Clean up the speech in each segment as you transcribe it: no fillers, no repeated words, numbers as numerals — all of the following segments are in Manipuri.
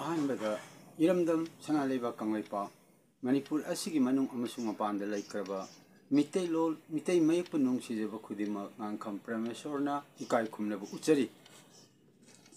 ꯑꯍꯥꯟꯕꯗ ꯏꯔꯝꯗꯝ ꯁꯅꯥꯂꯩꯕꯥꯛ ꯀꯪꯂꯩꯄꯥꯛ ꯃꯅꯤꯄꯨꯔ ꯑꯁꯤꯒꯤ ꯃꯅꯨꯡ ꯑꯃꯁꯨꯡ ꯃꯄꯥꯟꯗ ꯂꯩꯈ꯭ꯔꯕ ꯃꯤꯇꯩꯂꯣꯟ ꯃꯤꯇꯩ ꯃꯌꯦꯛꯄꯨ ꯅꯨꯡꯁꯤꯖꯕ ꯈꯨꯗꯤꯡꯃꯛ ꯉꯥꯡꯈꯝ ꯄ꯭ꯔꯃꯦꯁꯣꯔꯅ ꯏꯀꯥꯏ ꯈꯨꯝꯅꯕ ꯎꯠꯆꯔꯤ꯫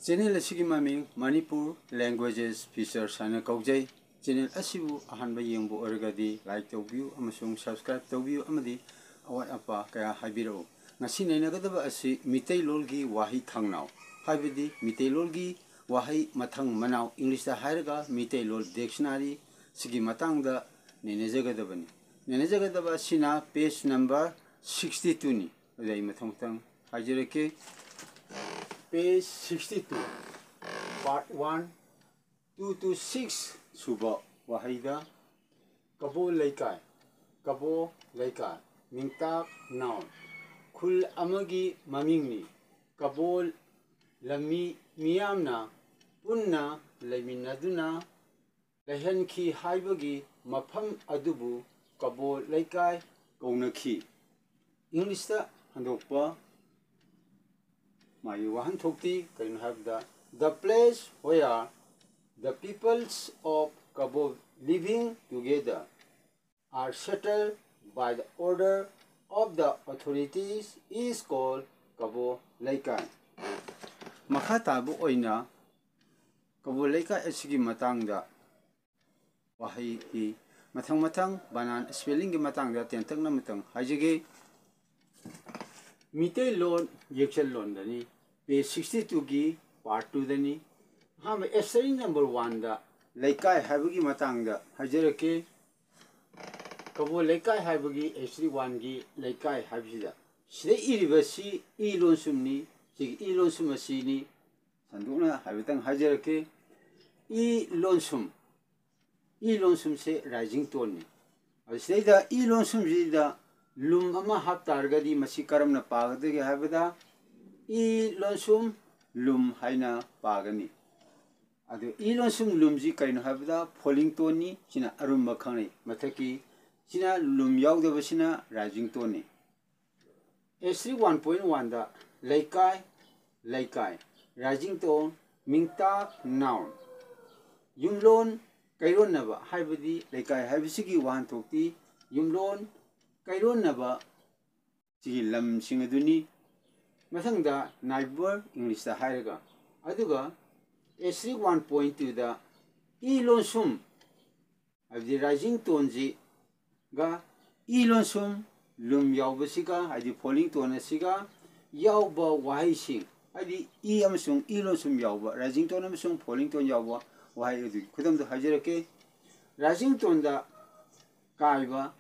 ꯆꯦꯅꯦꯜ ꯑꯁꯤꯒꯤ ꯃꯃꯤꯡ ꯃꯅꯤꯄꯨꯔ ꯂꯦꯡꯒ꯭ꯋꯦꯖꯦꯁ ꯐꯤꯆꯔꯁ ꯍꯥꯏꯅ ꯀꯧꯖꯩ꯫ ꯆꯦꯅꯦꯜ ꯑꯁꯤꯕꯨ ꯑꯍꯥꯟꯕ ꯌꯦꯡꯕ ꯑꯣꯏꯔꯒꯗꯤ ꯂꯥꯏꯛ ꯇꯧꯕꯤꯌꯨ ꯑꯃꯁꯨꯡ ꯁꯕꯁꯀ꯭ꯔꯥꯏꯕ ꯇꯧꯕꯤꯌꯨ ꯑꯃꯗꯤ ꯑꯋꯥꯠ ꯑꯄꯥ ꯀꯌꯥ ꯍꯥꯏꯕꯤꯔꯛꯎ꯫ ꯉꯁꯤ ꯅꯩꯅꯒꯗꯕ ꯑꯁꯤ ꯃꯤꯇꯩꯂꯣꯟꯒꯤ ꯋꯥꯍꯩ ꯊꯪꯅꯥꯎ ꯍꯥꯏꯕꯗꯤ ꯃꯤꯇꯩꯂꯣꯟꯒꯤ ꯋꯥꯍꯩ ꯃꯊꯪ ꯃꯅꯥꯎ ꯏꯪꯂꯤꯁꯇ ꯍꯥꯏꯔꯒ ꯃꯤꯇꯩꯂꯣꯟ ꯗꯤꯛꯁꯅꯥꯔꯤ ꯁꯤꯒꯤ ꯃꯇꯥꯡꯗ ꯅꯩꯅꯖꯒꯗꯕꯅꯤ꯫ ꯅꯩꯅꯖꯒꯗꯕ ꯑꯁꯤꯅ ꯄꯦꯖ ꯅꯝꯕꯔ 62ꯅꯤ꯫ ꯑꯗꯨ ꯑꯩ ꯃꯊꯪ ꯃꯊꯪ ꯍꯥꯏꯖꯔꯛꯀꯦ꯫ ꯄꯦꯖ 62 ꯄꯥꯔꯠ 1 2 to 6 ꯁꯨꯕ ꯋꯥꯍꯩꯗ ꯀꯕꯣ ꯂꯩꯀꯥꯏ ꯀꯕꯣ ꯂꯩꯀꯥꯏ ꯃꯤꯡꯇꯥꯛ ꯅꯥꯎꯟ ꯈꯨꯜ ꯑꯃꯒꯤ ꯃꯃꯤꯡꯅꯤ꯫ ꯀꯕꯣ ꯂꯝꯃꯤ ꯃꯤꯌꯥꯝꯅ ꯄꯨꯟꯅ ꯂꯩꯃꯤꯟꯅꯗꯨꯅ ꯂꯩꯍꯟꯈꯤ ꯍꯥꯏꯕꯒꯤ ꯃꯐꯝ ꯑꯗꯨꯕꯨ ꯀꯕꯣ ꯂꯩꯀꯥꯏ ꯀꯧꯅꯈꯤ꯫ ꯏꯪꯂꯤꯁꯇ ꯍꯟꯗꯣꯛꯄ ꯃꯥꯒꯤ ꯋꯥꯍꯟꯊꯣꯛꯇꯤ ꯀꯔꯤꯅꯣ ꯍꯥꯏꯕꯗ the place where the peoples of Kabo living together are settled by the order of the authorities is called Kabo Laikai. ꯃꯈꯥ ꯇꯥꯕ ꯑꯣꯏꯅ ꯀꯕꯣ ꯂꯩꯀꯥꯏ ꯑꯁꯤꯒꯤ ꯃꯇꯥꯡꯗ ꯋꯥꯍꯩꯒꯤ ꯃꯊꯪ ꯕꯅꯥꯟ ꯁ꯭ꯄꯦꯂꯤꯡꯒꯤ ꯃꯇꯥꯡꯗ ꯇꯦꯟꯇꯛꯅ ꯑꯃꯇꯪ ꯍꯥꯏꯖꯒꯦ꯫ ꯃꯤꯇꯩꯂꯣꯟ ꯌꯦꯛꯁꯟꯂꯣꯟꯗꯅꯤ ꯄꯦꯖ 62ꯒꯤ ꯄꯥꯔꯠ 2ꯗꯅꯤ꯫ ꯑꯍꯥꯟꯕ ꯑꯦꯁꯔꯤ ꯅꯝꯕꯔ 1ꯗ ꯂꯩꯀꯥꯏ ꯍꯥꯏꯕꯒꯤ ꯃꯇꯥꯡꯗ ꯍꯥꯏꯖꯔꯛꯀꯦ꯫ ꯀꯕꯣ ꯂꯩꯀꯥꯏ ꯍꯥꯏꯕꯒꯤ ꯑꯦꯁꯔꯤ 1ꯒꯤ ꯂꯩꯀꯥꯏ ꯍꯥꯏꯕꯁꯤꯗ ꯁꯤꯗ ꯏꯔꯤꯕꯁꯤ ꯏ ꯂꯣꯟꯁꯨꯝꯅꯤ꯫ ꯁꯤꯒꯤ ꯏ ꯂꯣꯟꯁꯨꯝ ꯑꯁꯤꯅꯤ ꯁꯟꯗꯣꯛꯅ ꯍꯥꯏꯐꯦꯠꯇꯪ ꯍꯥꯏꯖꯔꯛꯀꯦ꯫ E ꯂꯣꯟꯁꯨꯝꯁꯦ rising ꯇꯣꯟꯅꯤ꯫ ꯑꯗꯨ ꯁꯤꯗꯩꯗ ꯏ ꯂꯣꯟꯁꯨꯝꯁꯤꯗ ꯂꯨꯝ ꯑꯃ ꯍꯥꯞꯇꯥꯔꯒꯗꯤ ꯃꯁꯤ ꯀꯔꯝꯅ ꯄꯥꯒꯗꯒꯦ ꯍꯥꯏꯕꯗ ꯏ ꯂꯣꯟꯁꯨꯝ ꯂꯨꯝ ꯍꯥꯏꯅ ꯄꯥꯒꯅꯤ꯫ ꯑꯗꯨ ꯏ ꯂꯣꯟꯁꯨꯝ ꯂꯨꯝꯁꯤ ꯀꯔꯤꯅꯣ ꯍꯥꯏꯕꯗ ꯐꯣꯂꯤꯡ ꯇꯣꯟꯅꯤ꯫ ꯁꯤꯅ ꯑꯔꯨꯝꯕ ꯈꯪꯅꯩ꯫ ꯃꯊꯛꯀꯤ ꯁꯤꯅ ꯂꯨꯝ ꯌꯥꯎꯗꯕꯁꯤꯅ ꯔꯥꯏꯖꯤꯡ ꯇꯣꯟꯅꯤ꯫ ꯑꯦꯁꯔꯤ 1.1ꯗ ꯂꯩꯀꯥꯏ ꯂꯩꯀꯥꯏ ꯔꯥꯏꯖꯤꯡ ꯇꯣꯟ ꯃꯤꯡꯇꯥꯛ ꯅꯥꯎꯟ ꯌꯨꯝꯂꯣꯟ ꯀꯩꯔꯣꯟꯅꯕ ꯍꯥꯏꯕꯗꯤ ꯂꯩꯀꯥꯏ ꯍꯥꯏꯕꯁꯤꯒꯤ ꯋꯥꯍꯟꯊꯣꯛꯇꯤ ꯌꯨꯝꯂꯣꯟ ꯀꯩꯔꯣꯟꯅꯕ ꯁꯤꯒꯤ ꯂꯝꯁꯤꯡ ꯑꯗꯨꯅꯤ꯫ ꯃꯊꯪꯗ ꯅꯥꯏꯕꯔ ꯏꯪꯂꯤꯁꯇ ꯍꯥꯏꯔꯒ ꯑꯗꯨꯒ ꯑꯦꯁꯔꯤ 1.2ꯗ ꯏ ꯂꯣꯟꯁꯨꯝ ꯍꯥꯏꯕꯗꯤ ꯔꯥꯏꯖꯤꯡ ꯇꯣꯟꯁꯤꯒ ꯏ ꯂꯣꯟꯁꯨꯝ ꯂꯨꯝ ꯌꯥꯎꯕꯁꯤꯒ ꯍꯥꯏꯗꯤ ꯐꯣꯂꯤꯡ ꯇꯣꯟ ꯑꯁꯤꯒ ꯌꯥꯎꯕ ꯋꯥꯍꯩꯁꯤꯡ ꯍꯥꯏꯗꯤ ꯏ ꯑꯃꯁꯨꯡ ꯏ ꯂꯣꯟꯁꯨꯝ ꯌꯥꯎꯕ ꯔꯥꯏꯖꯤꯡ ꯇꯣꯟ ꯑꯃꯁꯨꯡ ꯐꯣꯂꯤꯡ ꯇꯣꯟ ꯌꯥꯎꯕ ꯋꯥꯍꯩ ꯑꯗꯨꯒꯤ ꯈꯨꯗꯝꯗꯣ ꯍꯥꯏꯖꯔꯛꯀꯦ꯫ ꯔꯥꯏꯖꯤꯡ ꯇꯣꯟꯗ ꯀꯥꯏꯕ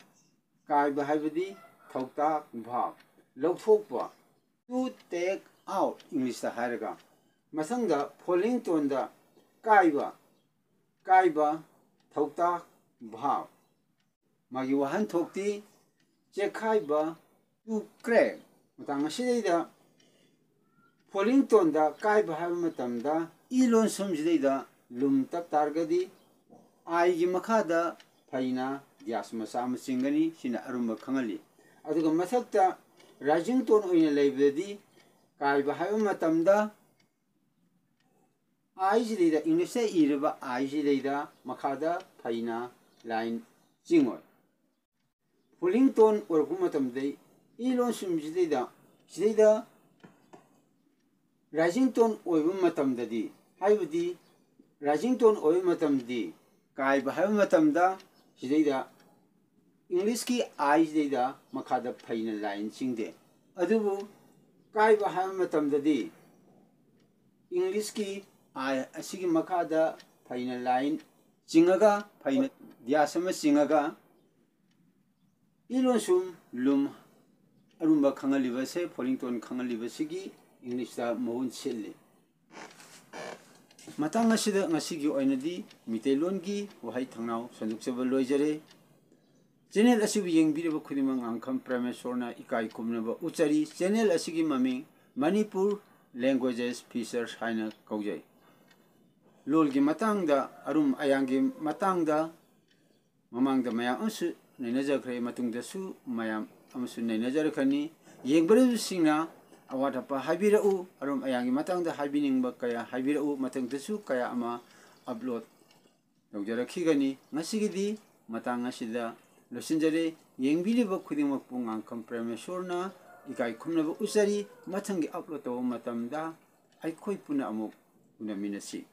ꯀꯥꯏꯕ ꯍꯥꯏꯕꯗꯤ ꯊꯧꯇꯥꯛ ꯚꯥꯕ ꯂꯧꯊꯣꯛꯄ to take out ꯏꯪꯂꯤꯁꯇ ꯍꯥꯏꯔꯒ꯫ ꯃꯊꯪꯗ ꯐꯣꯂꯤꯡ ꯇꯣꯟꯗ ꯀꯥꯏꯕ ꯀꯥꯏꯕ ꯊꯧꯇꯥꯛ ꯚꯥꯕ ꯃꯥꯒꯤ ꯋꯥꯍꯟꯊꯣꯛꯇꯤ ꯆꯦꯛꯈꯥꯏꯕ to crack꯫ ꯃꯇꯥꯡ ꯑꯁꯤꯗꯩꯗ ꯐꯣꯂꯤꯡ ꯇꯣꯟꯗ ꯀꯥꯏꯕ ꯍꯥꯏꯕ ꯃꯇꯝꯗ ꯏ ꯂꯣꯟꯁꯨꯝꯁꯤꯗꯩꯗ ꯂꯨꯝ ꯇꯞ ꯇꯥꯔꯒꯗꯤ ꯑꯥꯏꯒꯤ ꯃꯈꯥꯗ ꯐꯩꯅ ꯒ꯭ꯌꯥꯁ ꯃꯆꯥ ꯑꯃ ꯆꯤꯡꯒꯅꯤ꯫ ꯁꯤꯅ ꯑꯔꯨꯝꯕ ꯈꯪꯍꯜꯂꯤ꯫ ꯑꯗꯨꯒ ꯃꯊꯛꯇ ꯔꯥꯏꯖꯤꯡ ꯇꯣꯟ ꯑꯣꯏꯅ ꯂꯩꯕꯗꯗꯤ ꯀꯥꯏꯕ ꯍꯥꯏꯕ ꯃꯇꯝꯗ ꯑꯥꯏꯁꯤꯗꯩꯗ ꯏꯪꯂꯤꯁꯇ ꯏꯔꯤꯕ ꯑꯥꯏꯁꯤꯗꯩꯗ ꯃꯈꯥꯗ ꯐꯩꯅ ꯂꯥꯏꯟ ꯆꯤꯡꯉꯣꯏ꯫ ꯐꯣꯂꯤꯡ ꯇꯣꯟ ꯑꯣꯏꯔꯛꯄ ꯃꯇꯝꯗ ꯏ ꯂꯣꯟꯁꯨꯝꯁꯤꯗꯩꯗ ꯁꯤꯗꯩꯗ ꯔꯥꯏꯖꯤꯡ ꯇꯣꯟ ꯑꯣꯏꯕ ꯃꯇꯝꯗꯗꯤ ꯍꯥꯏꯕꯗꯤ ꯔꯥꯏꯖꯤꯡ ꯇꯣꯟ ꯑꯣꯏꯕ ꯃꯇꯝꯗꯤ ꯀꯥꯏꯕ ꯍꯥꯏꯕ ꯃꯇꯝꯗ ꯁꯤꯗꯩꯗ ꯏꯪꯂꯤꯁꯀꯤ ꯑꯥꯏꯁꯤꯗꯩꯗ ꯃꯈꯥꯗ ꯐꯩꯅ ꯂꯥꯏꯟ ꯆꯤꯡꯗꯦ꯫ ꯑꯗꯨꯕꯨ ꯀꯥꯏꯕ ꯍꯥꯏꯕ ꯃꯇꯝꯗꯗꯤ ꯏꯪꯂꯤꯁꯀꯤ ꯑꯥꯏ ꯑꯁꯤꯒꯤ ꯃꯈꯥꯗ ꯐꯩꯅ ꯂꯥꯏꯟ ꯆꯤꯡꯉꯒ ꯐꯩꯅ ꯒ꯭ꯌꯥꯁ ꯑꯃ ꯆꯤꯡꯉꯒ ꯏ ꯂꯣꯟꯁꯨꯝ ꯂꯨꯝ ꯑꯔꯨꯝꯕ ꯈꯪꯍꯜꯂꯤꯕꯁꯦ ꯐꯣꯂꯤꯡ ꯇꯣꯟ ꯈꯪꯍꯜꯂꯤꯕꯁꯤꯒꯤ ꯏꯪꯂꯤꯁꯇ ꯃꯍꯨꯠ ꯁꯤꯜꯂꯤ꯫ ꯃꯇꯥꯡ ꯑꯁꯤꯗ ꯉꯁꯤꯒꯤ ꯑꯣꯏꯅꯗꯤ ꯃꯤꯇꯩꯂꯣꯟꯒꯤ ꯋꯥꯍꯩ ꯊꯪꯅꯥꯎ ꯁꯟꯗꯣꯛꯆꯕ ꯂꯣꯏꯖꯔꯦ꯫ ꯆꯦꯅꯦꯜ ꯑꯁꯤꯕꯨ ꯌꯦꯡꯕꯤꯔꯤꯕ ꯈꯨꯗꯤꯡꯃꯛ ꯉꯥꯡꯈꯝ ꯄ꯭ꯔꯃꯦꯁꯣꯔꯅ ꯏꯀꯥꯏ ꯈꯨꯝꯅꯕ ꯎꯠꯆꯔꯤ꯫ ꯆꯦꯅꯦꯜ ꯑꯁꯤꯒꯤ ꯃꯃꯤꯡ ꯃꯅꯤꯄꯨꯔ ꯂꯦꯡꯒ꯭ꯋꯦꯖꯦꯁ ꯐꯤꯆꯔꯁ ꯍꯥꯏꯅ ꯀꯧꯖꯩ꯫ ꯂꯣꯜꯒꯤ ꯃꯇꯥꯡꯗ ꯑꯔꯨꯝ ꯑꯌꯥꯡꯒꯤ ꯃꯇꯥꯡꯗ ꯃꯃꯥꯡꯗ ꯃꯌꯥꯝ ꯑꯃꯁꯨ ꯅꯩꯅꯖꯈ꯭ꯔꯦ ꯃꯇꯨꯡꯗꯁꯨ ꯃꯌꯥꯝ ꯑꯃꯁꯨ ꯅꯩꯅꯖꯔꯛꯀꯅꯤ꯫ ꯌꯦꯡꯕꯤꯔꯤꯕꯁꯤꯡꯅ ꯑꯋꯥꯠ ꯑꯄꯥ ꯍꯥꯏꯕꯤꯔꯛꯎ꯫ ꯑꯔꯨꯝ ꯑꯌꯥꯡꯒꯤ ꯃꯇꯥꯡꯗ ꯍꯥꯏꯕꯤꯅꯤꯡꯕ ꯀꯌꯥ ꯍꯥꯏꯕꯤꯔꯛꯎ꯫ ꯃꯊꯪꯗꯁꯨ ꯀꯌꯥ ꯑꯃ upload tꯧꯖꯔꯛꯈꯤꯒꯅꯤ ꯉꯁꯤꯒꯤꯗꯤ ꯃꯇꯥꯡ ꯑꯁꯤꯗ ꯂꯣꯏꯁꯤꯟꯖꯔꯦ ꯌꯦꯡꯕꯤꯔꯤꯕ ꯈꯨꯗꯤꯡꯃꯛꯄꯨ ꯉꯥꯡꯀꯝ ꯄ꯭ꯔꯦꯃꯦꯁꯣꯔꯅ ꯏꯀꯥꯏ ꯈꯨꯝꯅꯕ ꯎꯠꯆꯔꯤ ꯃꯊꯪꯒꯤ upload ꯇꯧꯕ ꯃꯇꯝꯗ ꯑꯩꯈꯣꯏ ꯄꯨꯟꯅ ꯑꯃꯨꯛ ꯎꯅꯃꯤꯟꯅꯁꯤ